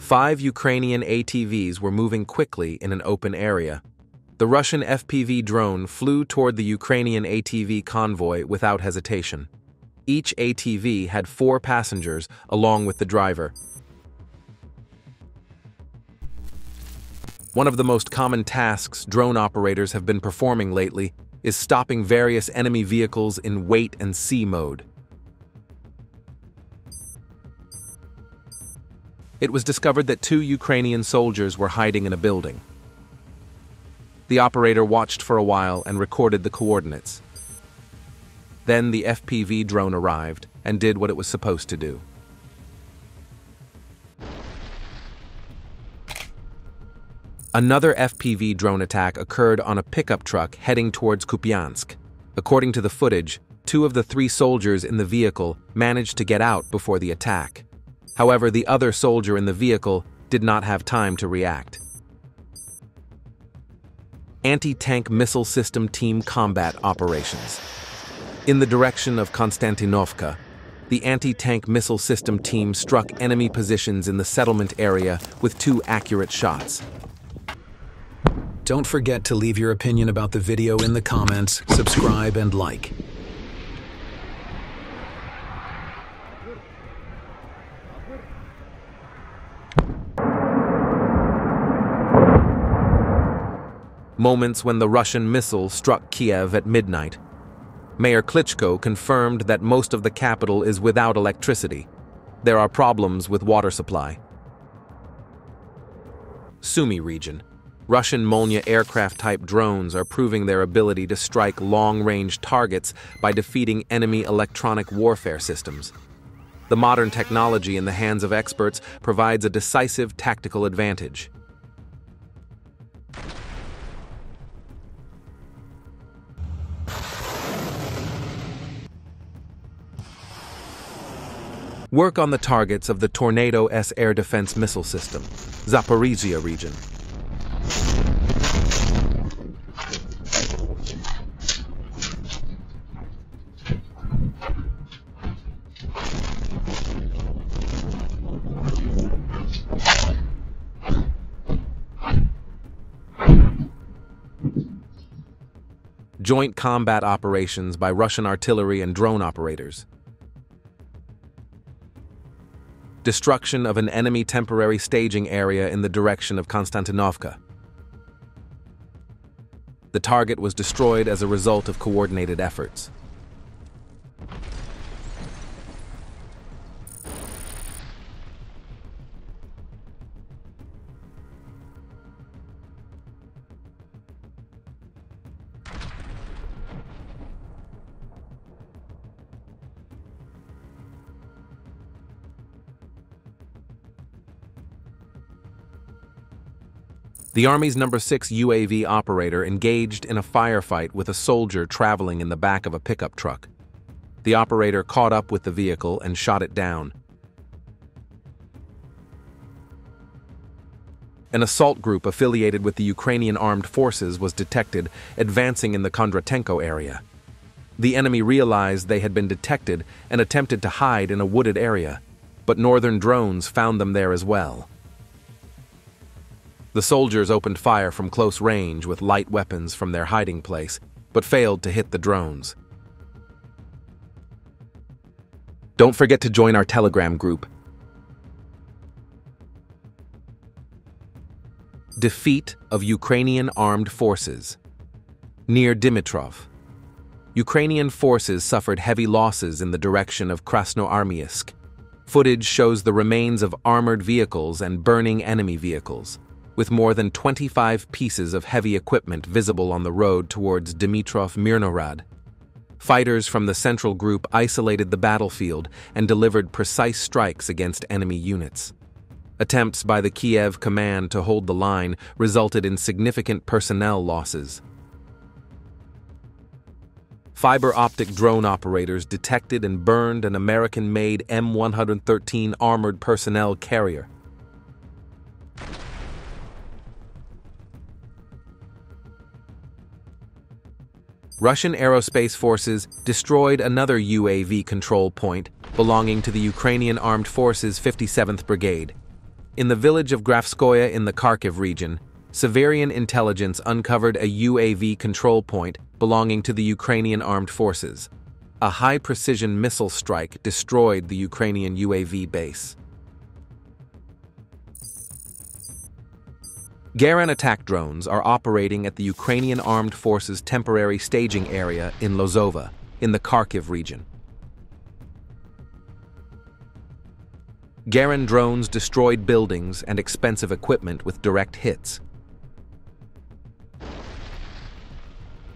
5 Ukrainian ATVs were moving quickly in an open area. The Russian FPV drone flew toward the Ukrainian ATV convoy without hesitation. Each ATV had 4 passengers along with the driver. One of the most common tasks drone operators have been performing lately is stopping various enemy vehicles in wait and see mode. It was discovered that 2 Ukrainian soldiers were hiding in a building. The operator watched for a while and recorded the coordinates. Then the FPV drone arrived and did what it was supposed to do. Another FPV drone attack occurred on a pickup truck heading towards Kupiansk. According to the footage, 2 of the 3 soldiers in the vehicle managed to get out before the attack. However, the other soldier in the vehicle did not have time to react. Anti-tank missile system team combat operations. In the direction of Konstantinovka, the anti-tank missile system team struck enemy positions in the settlement area with 2 accurate shots. Don't forget to leave your opinion about the video in the comments, subscribe, and like. Moments when the Russian missile struck Kiev at midnight. Mayor Klitschko confirmed that most of the capital is without electricity. There are problems with water supply. Sumy region. Russian Molnya aircraft-type drones are proving their ability to strike long-range targets by defeating enemy electronic warfare systems. The modern technology in the hands of experts provides a decisive tactical advantage. Work on the targets of the Tornado-S air defense missile system, Zaporizhia region. Joint combat operations by Russian artillery and drone operators. Destruction of an enemy temporary staging area in the direction of Konstantinovka. The target was destroyed as a result of coordinated efforts. The Army's No. 6 UAV operator engaged in a firefight with a soldier traveling in the back of a pickup truck. The operator caught up with the vehicle and shot it down. An assault group affiliated with the Ukrainian armed forces was detected advancing in the Kondratenko area. The enemy realized they had been detected and attempted to hide in a wooded area, but northern drones found them there as well. The soldiers opened fire from close range with light weapons from their hiding place, but failed to hit the drones. Don't forget to join our Telegram group. Defeat of Ukrainian armed forces. Near Dimitrov, Ukrainian forces suffered heavy losses in the direction of Krasnoarmysk. Footage shows the remains of armored vehicles and burning enemy vehicles, with more than 25 pieces of heavy equipment visible on the road towards Dimitrov-Mirnorad. Fighters from the Central Group isolated the battlefield and delivered precise strikes against enemy units. Attempts by the Kiev command to hold the line resulted in significant personnel losses. Fiber optic drone operators detected and burned an American-made M113 armored personnel carrier. Russian aerospace forces destroyed another UAV control point belonging to the Ukrainian Armed Forces 57th Brigade. In the village of Grafskoye in the Kharkiv region, Severian intelligence uncovered a UAV control point belonging to the Ukrainian armed forces. A high-precision missile strike destroyed the Ukrainian UAV base. Garan attack drones are operating at the Ukrainian Armed Forces temporary staging area in Lozova, in the Kharkiv region. Garan drones destroyed buildings and expensive equipment with direct hits.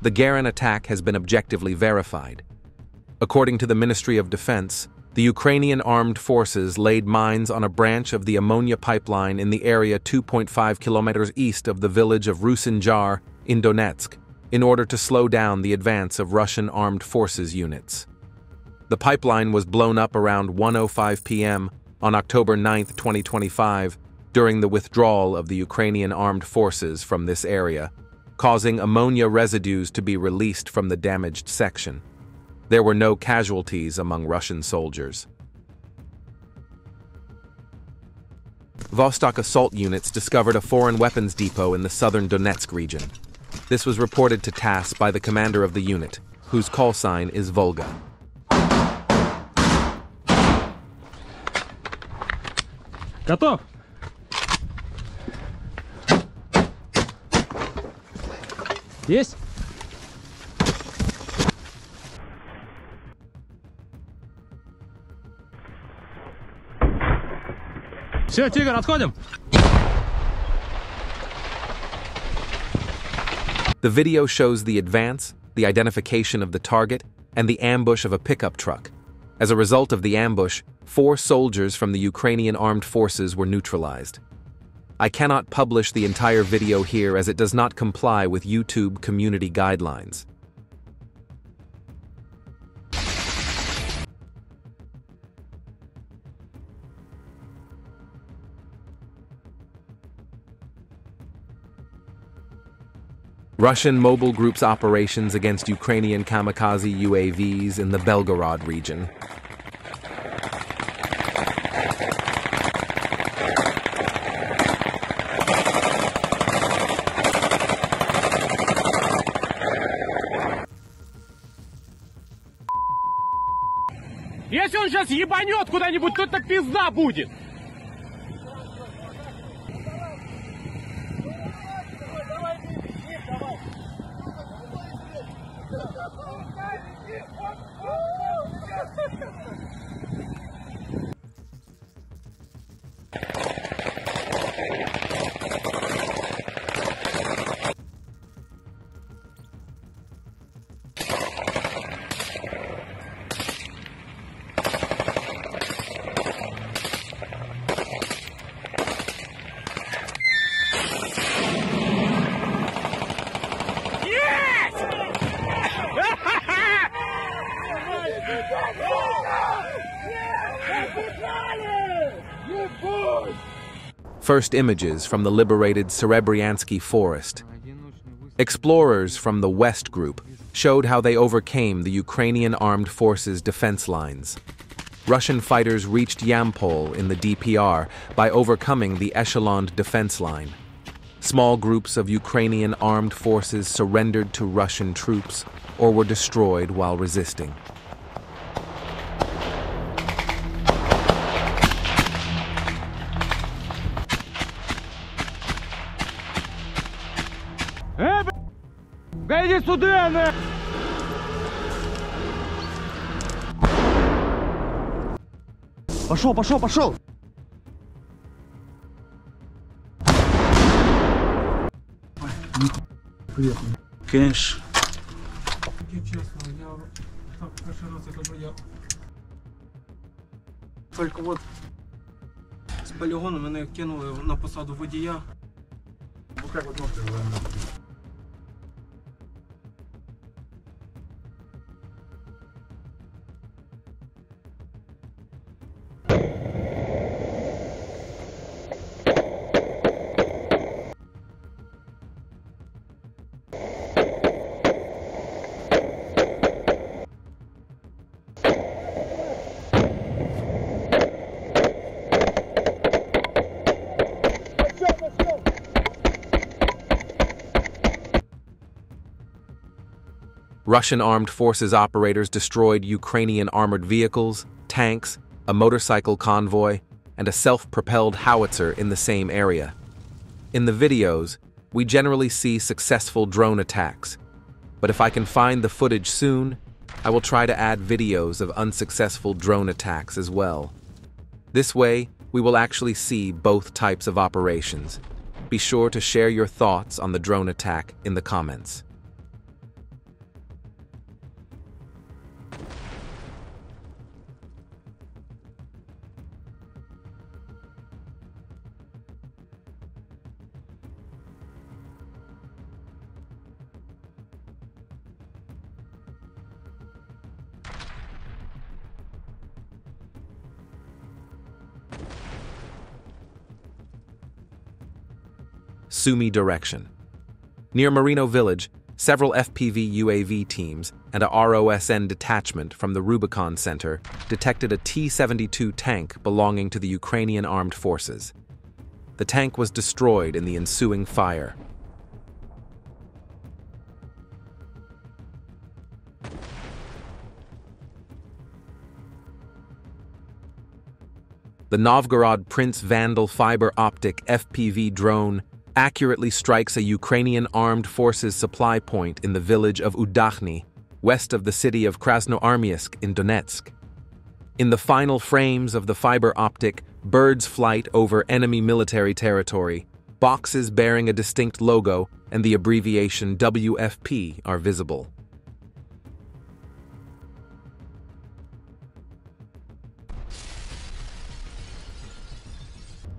The Garan attack has been objectively verified. According to the Ministry of Defense, the Ukrainian armed forces laid mines on a branch of the ammonia pipeline in the area 2.5 kilometers east of the village of Rusinjar in Donetsk in order to slow down the advance of Russian armed forces units. The pipeline was blown up around 1:05 p.m. on October 9, 2025, during the withdrawal of the Ukrainian armed forces from this area, causing ammonia residues to be released from the damaged section. There were no casualties among Russian soldiers. Vostok assault units discovered a foreign weapons depot in the southern Donetsk region. This was reported to TASS by the commander of the unit, whose call sign is Volga. Готов! Есть? Все, Тигр, отходим! The video shows the advance, the identification of the target, and the ambush of a pickup truck. As a result of the ambush, 4 soldiers from the Ukrainian armed forces were neutralized. I cannot publish the entire video here as it does not comply with YouTube community guidelines. Russian mobile groups' operations against Ukrainian kamikaze UAVs in the Belgorod region. Если он сейчас ебанет куда-нибудь, то так пизда будет! First images from the liberated Serebryansky forest. Explorers from the West Group showed how they overcame the Ukrainian armed forces' defense lines. Russian fighters reached Yampol in the DPR by overcoming the echeloned defense line. Small groups of Ukrainian armed forces surrendered to Russian troops or were destroyed while resisting. Иди сюда, на! Пошел, пошел, пошел! Конечно. Честно, я так перший раз это бояв. Тільки от з полігону мене кинули на посаду водія. Ну як от можете Russian armed forces operators destroyed Ukrainian armored vehicles, tanks, a motorcycle convoy, and a self-propelled howitzer in the same area. In the videos, we generally see successful drone attacks, but if I can find the footage soon, I will try to add videos of unsuccessful drone attacks as well. This way, we will actually see both types of operations. Be sure to share your thoughts on the drone attack in the comments. Sumy direction. Near Merino Village, several FPV UAV teams and a ROSN detachment from the Rubicon Center detected a T-72 tank belonging to the Ukrainian armed forces. The tank was destroyed in the ensuing fire. The Novgorod Prince Vandal fiber optic FPV drone accurately strikes a Ukrainian armed forces supply point in the village of Udakhny, west of the city of Krasnoarmysk in Donetsk. In the final frames of the fiber optic, birds flight over enemy military territory, boxes bearing a distinct logo and the abbreviation WFP are visible.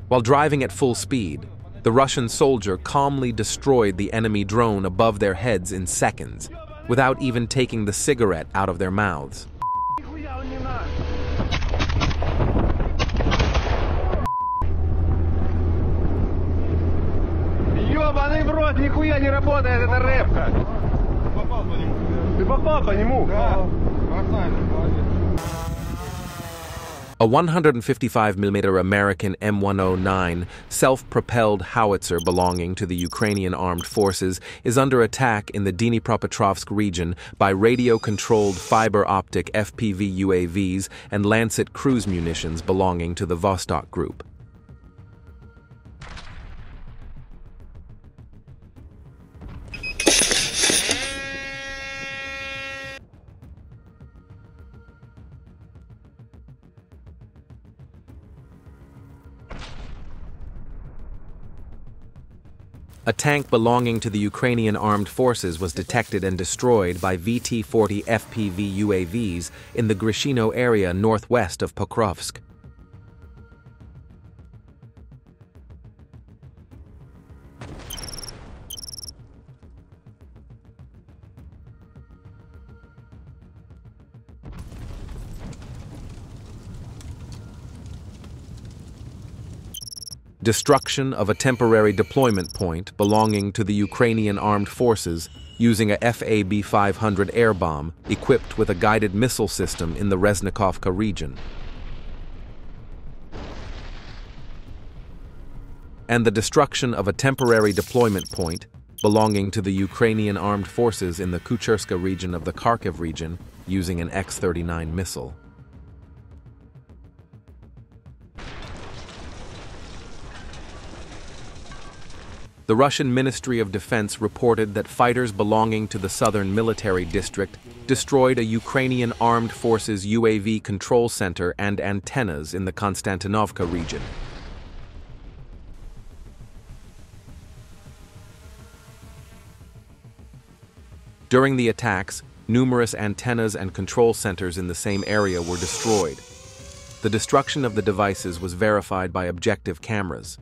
While driving at full speed, the Russian soldier calmly destroyed the enemy drone above their heads in seconds, without even taking the cigarette out of their mouths. Ёбаный в рот, нихуя не работает эта рэпка! Ты попал по нему? Да. A 155mm American M109 self-propelled howitzer belonging to the Ukrainian armed forces is under attack in the Dnipropetrovsk region by radio-controlled fiber-optic FPV UAVs and Lancet cruise munitions belonging to the Vostok Group. A tank belonging to the Ukrainian armed forces was detected and destroyed by VT-40 FPV UAVs in the Grishino area northwest of Pokrovsk. Destruction of a temporary deployment point belonging to the Ukrainian armed forces using a FAB-500 air bomb equipped with a guided missile system in the Reznikovka region. And the destruction of a temporary deployment point belonging to the Ukrainian armed forces in the Kucherska region of the Kharkiv region using an X-39 missile. The Russian Ministry of Defense reported that fighters belonging to the Southern Military District destroyed a Ukrainian Armed Forces UAV control center and antennas in the Konstantinovka region. During the attacks, numerous antennas and control centers in the same area were destroyed. The destruction of the devices was verified by objective cameras.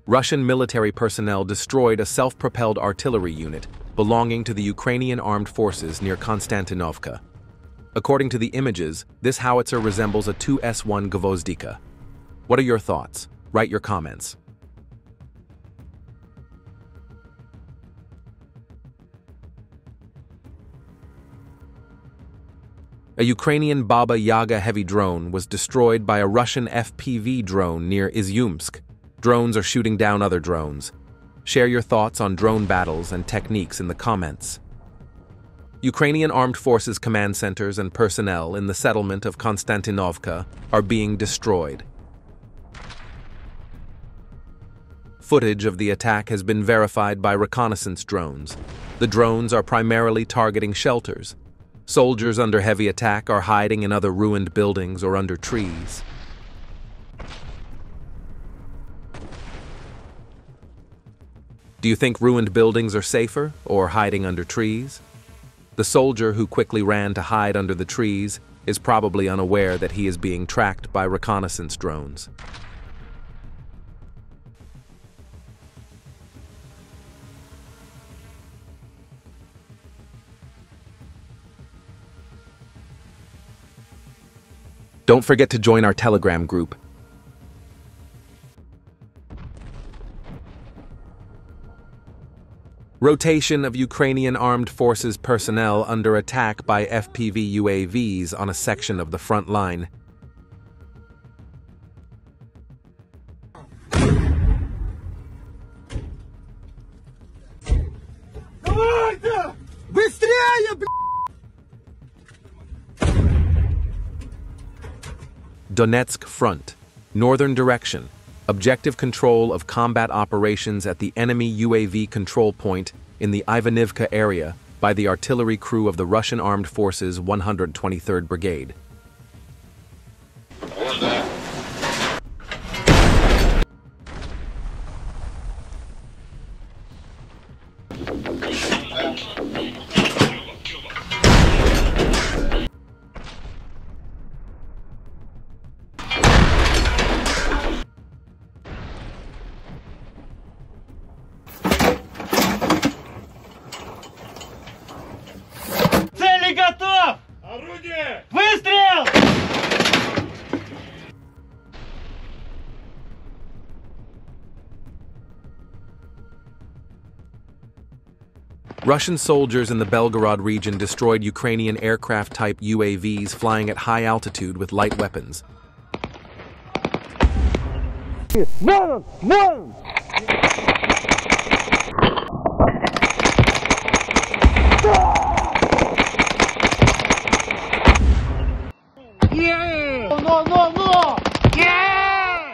Russian military personnel destroyed a self-propelled artillery unit belonging to the Ukrainian armed forces near Konstantinovka. According to the images, this howitzer resembles a Tu-S1 Gvozdika. What are your thoughts? Write your comments. A Ukrainian Baba Yaga heavy drone was destroyed by a Russian FPV drone near Izyumsk. Drones are shooting down other drones. Share your thoughts on drone battles and techniques in the comments. Ukrainian Armed Forces command centers and personnel in the settlement of Konstantinovka are being destroyed. Footage of the attack has been verified by reconnaissance drones. The drones are primarily targeting shelters. Soldiers under heavy attack are hiding in other ruined buildings or under trees. Do you think ruined buildings are safer or hiding under trees? The soldier who quickly ran to hide under the trees is probably unaware that he is being tracked by reconnaissance drones. Don't forget to join our Telegram group. Rotation of Ukrainian Armed Forces personnel under attack by FPV UAVs on a section of the front line. Donetsk Front, northern direction. Objective control of combat operations at the enemy UAV control point in the Ivanivka area by the artillery crew of the Russian Armed Forces 123rd Brigade. Готов! Орудие! Выстрел! Russian soldiers in the Belgorod region destroyed Ukrainian aircraft-type UAVs flying at high altitude with light weapons. No!